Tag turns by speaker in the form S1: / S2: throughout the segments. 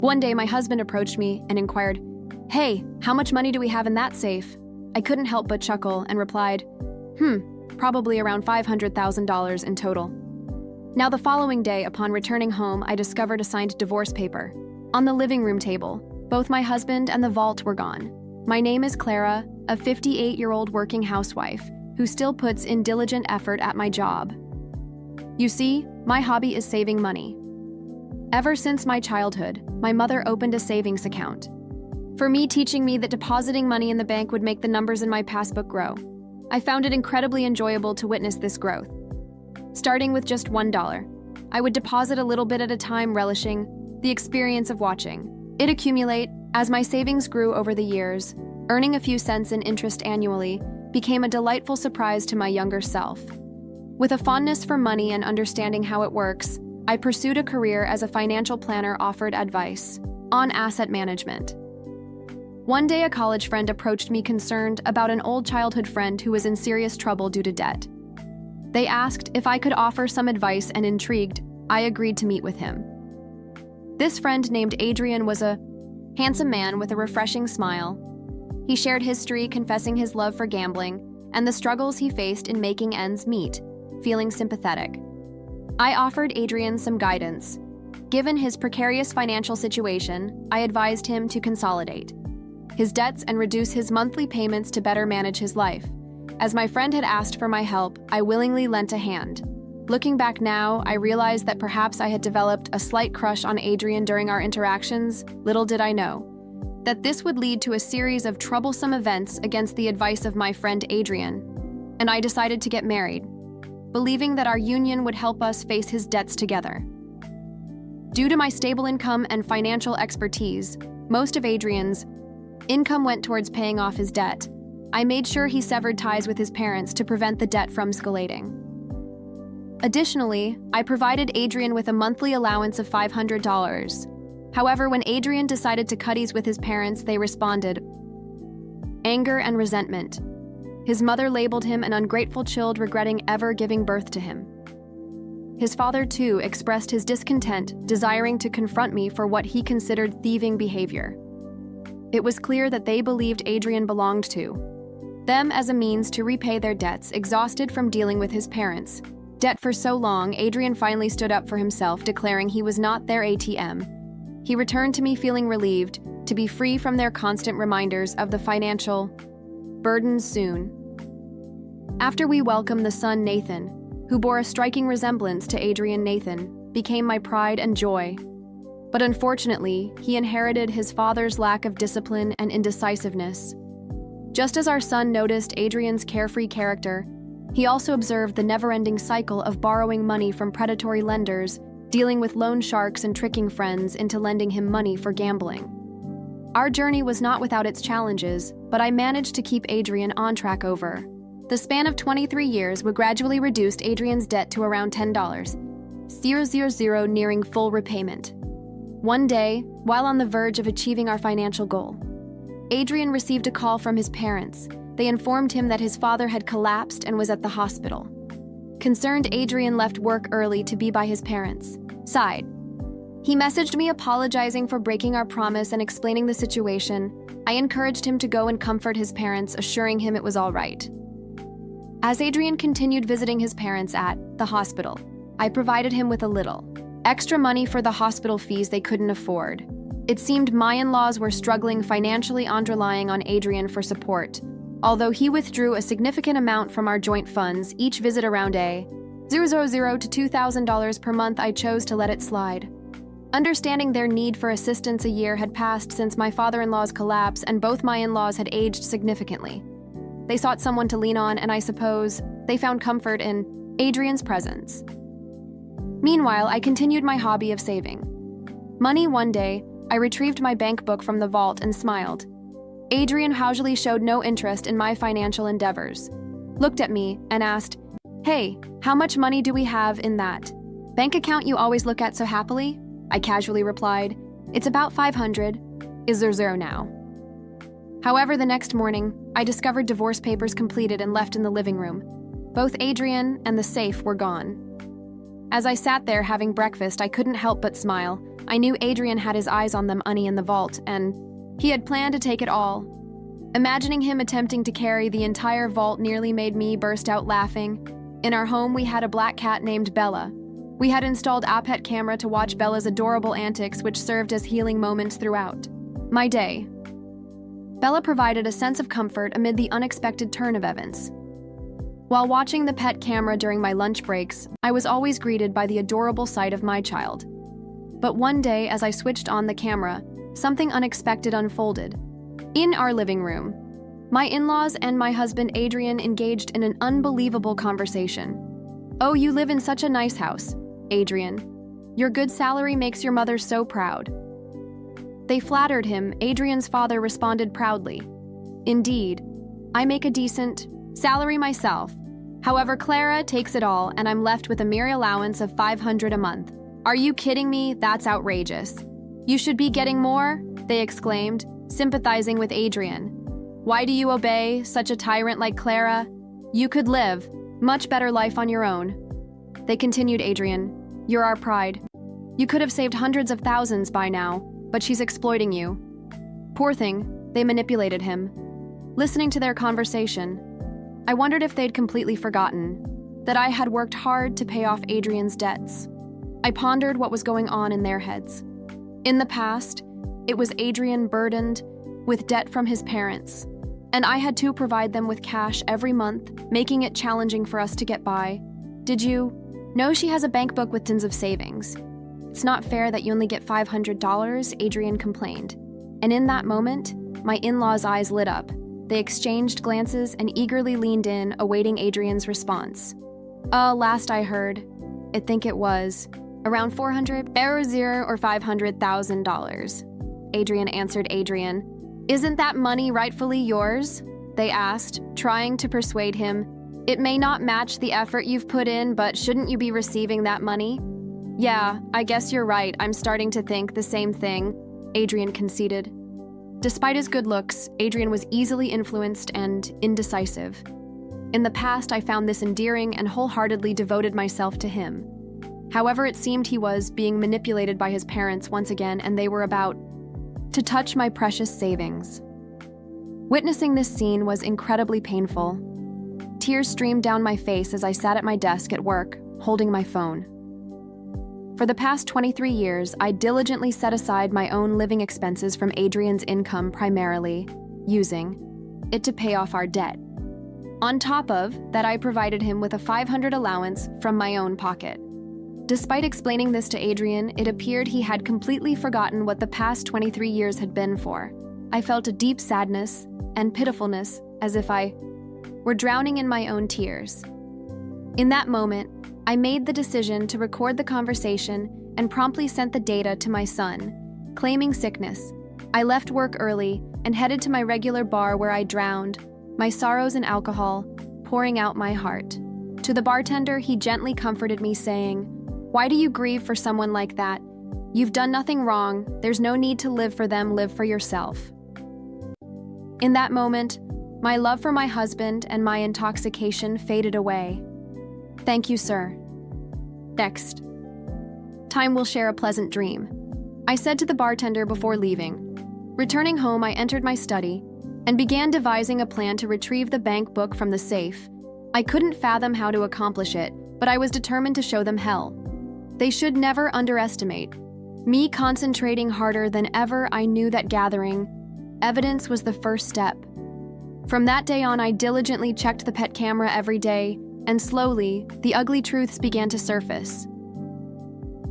S1: One day, my husband approached me and inquired, "Hey, how much money do we have in that safe?" I couldn't help but chuckle and replied, probably around $500,000 in total. Now, the following day, upon returning home, I discovered a signed divorce paper. On the living room table, both my husband and the vault were gone. My name is Clara, a 58-year-old working housewife who still puts in diligent effort at my job. You see, my hobby is saving money. Ever since my childhood, my mother opened a savings account. For me, teaching me that depositing money in the bank would make the numbers in my passbook grow. I found it incredibly enjoyable to witness this growth. Starting with just $1, I would deposit a little bit at a time, relishing the experience of watching it accumulate. As my savings grew over the years, earning a few cents in interest annually became a delightful surprise to my younger self. With a fondness for money and understanding how it works, I pursued a career as a financial planner, offered advice on asset management. One day, a college friend approached me concerned about an old childhood friend who was in serious trouble due to debt. They asked if I could offer some advice, and intrigued, I agreed to meet with him. This friend, named Adrian, was a handsome man with a refreshing smile. He shared history, confessing his love for gambling and the struggles he faced in making ends meet, feeling sympathetic. I offered Adrian some guidance. Given his precarious financial situation, I advised him to consolidate his debts and reduce his monthly payments to better manage his life. As my friend had asked for my help, I willingly lent a hand. Looking back now, I realized that perhaps I had developed a slight crush on Adrian during our interactions. Little did I know that this would lead to a series of troublesome events against the advice of my friend Adrian, and I decided to get married, believing that our union would help us face his debts together. Due to my stable income and financial expertise, most of Adrian's income went towards paying off his debt. I made sure he severed ties with his parents to prevent the debt from escalating. Additionally, I provided Adrian with a monthly allowance of $500. However, when Adrian decided to cutties with his parents, they responded anger and resentment. His mother labeled him an ungrateful child, regretting ever giving birth to him. His father, too, expressed his discontent, desiring to confront me for what he considered thieving behavior. It was clear that they believed Adrian belonged to them as a means to repay their debts. Exhausted from dealing with his parents' debt for so long, Adrian finally stood up for himself, declaring he was not their ATM. He returned to me feeling relieved to be free from their constant reminders of the financial burdens soon. After we welcomed the son Nathan, who bore a striking resemblance to Adrian, Nathan became my pride and joy. But unfortunately, he inherited his father's lack of discipline and indecisiveness. Just as our son noticed Adrian's carefree character, he also observed the never-ending cycle of borrowing money from predatory lenders, dealing with loan sharks and tricking friends into lending him money for gambling. Our journey was not without its challenges, but I managed to keep Adrian on track. Over the span of 23 years, we gradually reduced Adrian's debt to around $10,000, nearing full repayment. One day, while on the verge of achieving our financial goal, Adrian received a call from his parents. They informed him that his father had collapsed and was at the hospital. Concerned, Adrian left work early to be by his parents' side. He messaged me apologizing for breaking our promise and explaining the situation. I encouraged him to go and comfort his parents, assuring him it was all right. As Adrian continued visiting his parents at the hospital, I provided him with a little extra money for the hospital fees they couldn't afford. It seemed my in-laws were struggling financially, relying on Adrian for support. Although he withdrew a significant amount from our joint funds, each visit around $000 to $2,000 per month, I chose to let it slide. Understanding their need for assistance, a year had passed since my father-in-law's collapse, and both my in-laws had aged significantly. They sought someone to lean on, and I suppose they found comfort in Adrian's presence. Meanwhile, I continued my hobby of saving money. One day, I retrieved my bank book from the vault and smiled. Adrian casually showed no interest in my financial endeavors, looked at me, and asked, "Hey, how much money do we have in that bank account you always look at so happily?" I casually replied, "It's about 500. Is there zero now?" However, the next morning, I discovered divorce papers completed and left in the living room. Both Adrian and the safe were gone. As I sat there having breakfast, I couldn't help but smile. I knew Adrian had his eyes on the money in the vault, and he had planned to take it all. Imagining him attempting to carry the entire vault nearly made me burst out laughing. In our home, we had a black cat named Bella. We had installed a pet camera to watch Bella's adorable antics, which served as healing moments throughout my day. Bella provided a sense of comfort amid the unexpected turn of events. While watching the pet camera during my lunch breaks, I was always greeted by the adorable sight of my child. But one day, as I switched on the camera, something unexpected unfolded. In our living room, my in-laws and my husband Adrian engaged in an unbelievable conversation. "Oh, you live in such a nice house, Adrian. Your good salary makes your mother so proud." They flattered him. Adrian's father responded proudly, "Indeed, I make a decent salary myself. However, Clara takes it all, and I'm left with a mere allowance of $500 a month. Are you kidding me? That's outrageous. You should be getting more," they exclaimed, sympathizing with Adrian. "Why do you obey such a tyrant like Clara? You could live much better life on your own." They continued, "Adrian, you're our pride. You could have saved hundreds of thousands by now, but she's exploiting you." Poor thing, they manipulated him. Listening to their conversation, I wondered if they'd completely forgotten that I had worked hard to pay off Adrian's debts. I pondered what was going on in their heads. In the past, it was Adrian burdened with debt from his parents, and I had to provide them with cash every month, making it challenging for us to get by. "Did you know she has a bank book with tons of savings? It's not fair that you only get $500, Adrian complained. And in that moment, my in-laws' eyes lit up. They exchanged glances and eagerly leaned in, awaiting Adrian's response. Last I heard, I think it was around €400,000 or $500,000. Adrian answered. "Adrian, isn't that money rightfully yours?" they asked, trying to persuade him. "It may not match the effort you've put in, but shouldn't you be receiving that money?" "Yeah, I guess you're right. I'm starting to think the same thing," Adrian conceded. Despite his good looks, Adrian was easily influenced and indecisive. In the past, I found this endearing and wholeheartedly devoted myself to him. However, it seemed he was being manipulated by his parents once again, and they were about to touch my precious savings. Witnessing this scene was incredibly painful. Tears streamed down my face as I sat at my desk at work, holding my phone. For the past 23 years, I diligently set aside my own living expenses from Adrian's income, primarily using it to pay off our debt. On top of that, I provided him with a $500 allowance from my own pocket. Despite explaining this to Adrian, it appeared he had completely forgotten what the past 23 years had been for. I felt a deep sadness and pitifulness, as if I were drowning in my own tears. In that moment, I made the decision to record the conversation and promptly sent the data to my son, claiming sickness. I left work early and headed to my regular bar where I drowned my sorrows in alcohol, pouring out my heart. To the bartender, he gently comforted me, saying, "Why do you grieve for someone like that? You've done nothing wrong. There's no need to live for them, live for yourself." In that moment, my love for my husband and my intoxication faded away. "Thank you, sir. Next time we'll share a pleasant dream," I said to the bartender before leaving. Returning home, I entered my study and began devising a plan to retrieve the bank book from the safe. I couldn't fathom how to accomplish it, but I was determined to show them hell. They should never underestimate me. Concentrating harder than ever, I knew that gathering evidence was the first step. From that day on, I diligently checked the pet camera every day, and slowly, the ugly truths began to surface.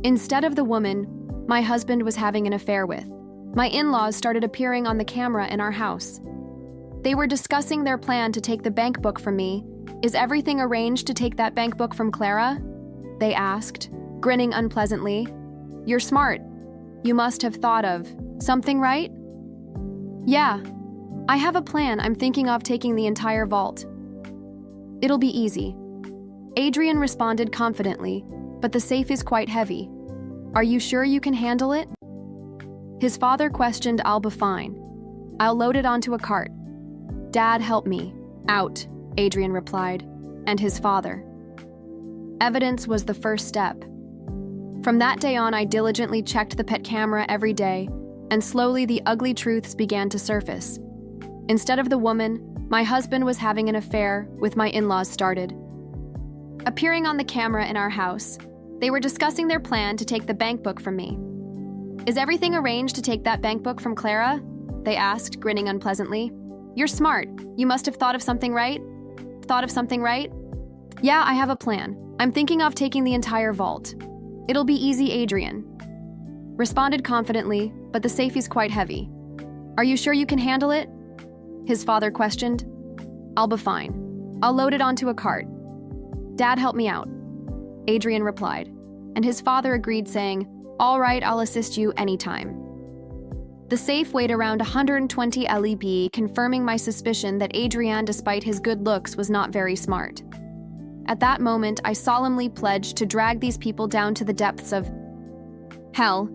S1: Instead of the woman my husband was having an affair with, my in-laws started appearing on the camera in our house. They were discussing their plan to take the bank book from me. "Is everything arranged to take that bank book from Clara?" they asked, grinning unpleasantly. "You're smart. You must have thought of something, right?" "Yeah, I have a plan. I'm thinking of taking the entire vault. It'll be easy," Adrian responded confidently, "but the safe is quite heavy. Are you sure you can handle it?" His father questioned. "I'll be fine. I'll load it onto a cart." "Dad, help me out," Adrian replied, and his father. Evidence was the first step. From that day on, I diligently checked the pet camera every day, and slowly the ugly truths began to surface. Instead of the woman, my husband was having an affair with my in-laws started. Appearing on the camera in our house, they were discussing their plan to take the bank book from me. "Is everything arranged to take that bank book from Clara?" they asked, grinning unpleasantly. "You're smart. You must have thought of something, right? "Yeah, I have a plan. I'm thinking of taking the entire vault. It'll be easy, Adrian." Responded confidently, but the safe is quite heavy. "Are you sure you can handle it?" his father questioned. "I'll be fine. I'll load it onto a cart." "Dad, help me out," Adrian replied, and his father agreed, saying, "All right, I'll assist you anytime." The safe weighed around 120 lb, confirming my suspicion that Adrian, despite his good looks, was not very smart. At that moment, I solemnly pledged to drag these people down to the depths of hell.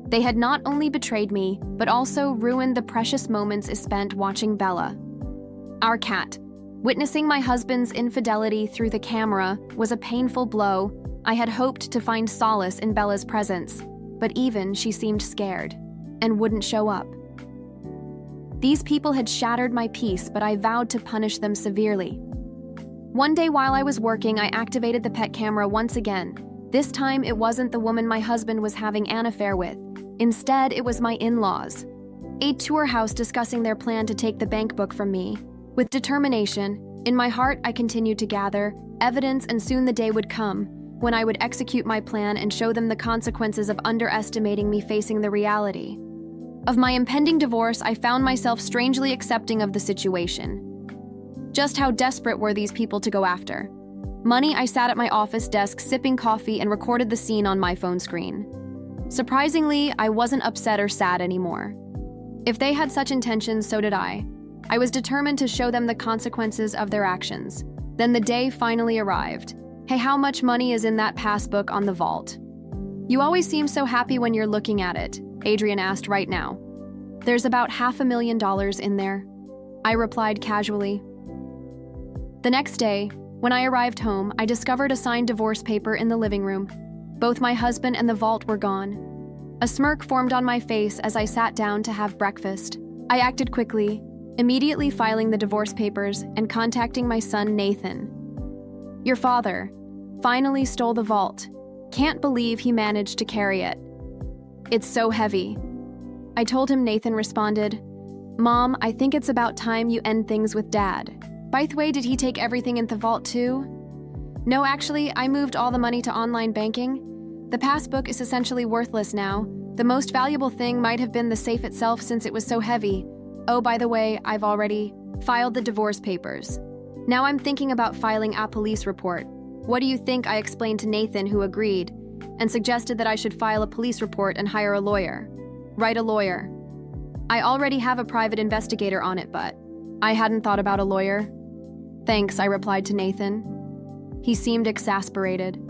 S1: They had not only betrayed me, but also ruined the precious moments I spent watching Bella, our cat. Witnessing my husband's infidelity through the camera was a painful blow. I had hoped to find solace in Bella's presence, but even she seemed scared and wouldn't show up. These people had shattered my peace, but I vowed to punish them severely. One day while I was working, I activated the pet camera once again. This time, it wasn't the woman my husband was having an affair with. Instead, it was my in-laws. A tour house discussing their plan to take the bank book from me. With determination, in my heart, I continued to gather evidence, and soon the day would come when I would execute my plan and show them the consequences of underestimating me facing the reality. Of my impending divorce, I found myself strangely accepting of the situation. Just how desperate were these people to go after? Money, I sat at my office desk sipping coffee and recorded the scene on my phone screen. Surprisingly, I wasn't upset or sad anymore. If they had such intentions, so did I. I was determined to show them the consequences of their actions. Then the day finally arrived. "Hey, how much money is in that passbook on the vault?" "You always seem so happy when you're looking at it," Adrian asked. "Right now." "There's about $500,000 in there," I replied casually. The next day, when I arrived home, I discovered a signed divorce paper in the living room. Both my husband and the vault were gone. A smirk formed on my face as I sat down to have breakfast. I acted quickly, immediately filing the divorce papers and contacting my son Nathan. "Your father finally stole the vault. Can't believe he managed to carry it. It's so heavy," I told him. Nathan responded, "Mom, I think it's about time you end things with Dad. By the way, did he take everything in the vault too?" "No, actually, I moved all the money to online banking. The passbook is essentially worthless now. The most valuable thing might have been the safe itself since it was so heavy. Oh, by the way, I've already filed the divorce papers. Now I'm thinking about filing a police report. What do you think?" I explained to Nathan, who agreed, and suggested that I should file a police report and hire a lawyer. "Right, a lawyer. I already have a private investigator on it, but I hadn't thought about a lawyer." "Thanks," I replied to Nathan. He seemed exasperated.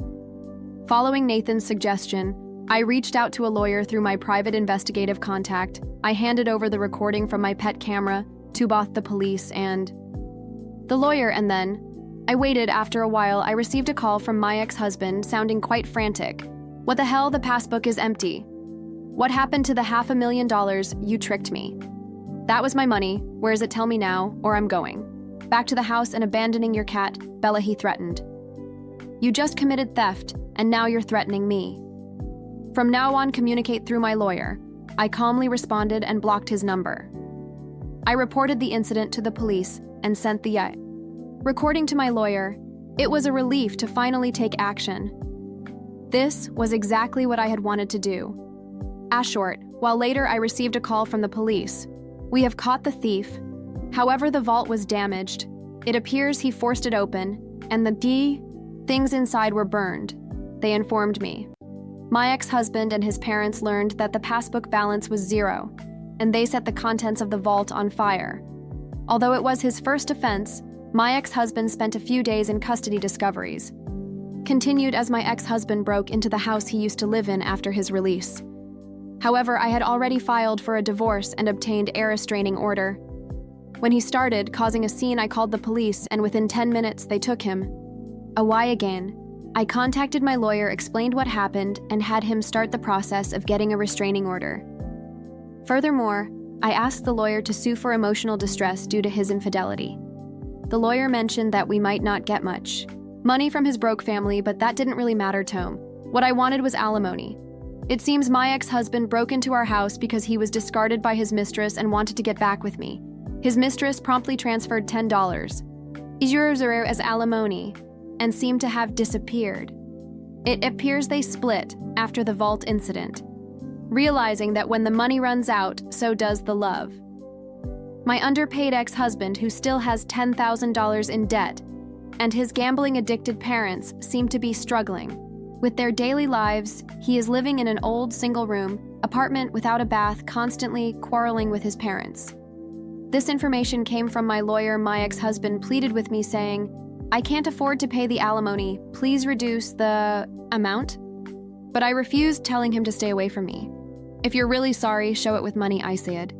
S1: Following Nathan's suggestion, I reached out to a lawyer through my private investigative contact. I handed over the recording from my pet camera to both the police and the lawyer, and then I waited. After a while, I received a call from my ex-husband, sounding quite frantic. "What the hell? The passbook is empty. What happened to the $500,000? You tricked me. That was my money. Where is it? Tell me now, or I'm going back to the house and abandoning your cat, Bella," he threatened. "You just committed theft, and now you're threatening me. From now on, communicate through my lawyer." I calmly responded and blocked his number. I reported the incident to the police and sent the recording to my lawyer. It was a relief to finally take action. This was exactly what I had wanted to do. Short while later, I received a call from the police. "We have caught the thief. However, the vault was damaged. It appears he forced it open, and the things inside were burned," they informed me. My ex-husband and his parents learned that the passbook balance was zero, and they set the contents of the vault on fire. Although it was his first offense, my ex-husband spent a few days in custody. Discoveries continued as my ex-husband broke into the house he used to live in after his release. However, I had already filed for a divorce and obtained a restraining order. When he started causing a scene, I called the police, and within 10 minutes, they took him. Why again? I contacted my lawyer, explained what happened, and had him start the process of getting a restraining order. Furthermore, I asked the lawyer to sue for emotional distress due to his infidelity. The lawyer mentioned that we might not get much money from his broke family, but that didn't really matter to him. What I wanted was alimony. It seems my ex-husband broke into our house because he was discarded by his mistress and wanted to get back with me. His mistress promptly transferred $10 as alimony and seemed to have disappeared. It appears they split after the vault incident, realizing that when the money runs out, so does the love. My underpaid ex-husband, who still has $10,000 in debt, and his gambling-addicted parents seem to be struggling. With their daily lives, he is living in an old single-room apartment without a bath, constantly quarreling with his parents. This information came from my lawyer. My ex-husband pleaded with me saying, "I can't afford to pay the alimony, please reduce the amount." But I refused, telling him to stay away from me. "If you're really sorry, show it with money," I said.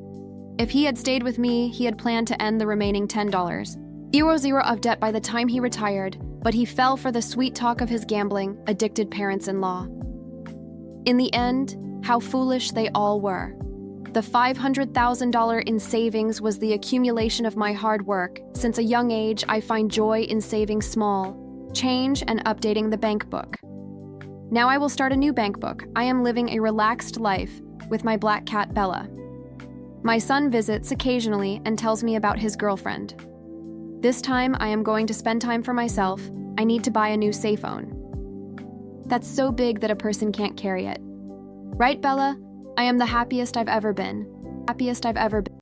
S1: If he had stayed with me, he had planned to end the remaining $10 of debt by the time he retired, but he fell for the sweet talk of his gambling-addicted parents-in-law. In the end, how foolish they all were. The $500,000 in savings was the accumulation of my hard work. Since a young age, I find joy in saving small change and updating the bank book. Now I will start a new bank book. I am living a relaxed life with my black cat, Bella. My son visits occasionally and tells me about his girlfriend. This time, I am going to spend time for myself. I need to buy a new safe phone. That's so big that a person can't carry it. Right, Bella? I am the happiest I've ever been.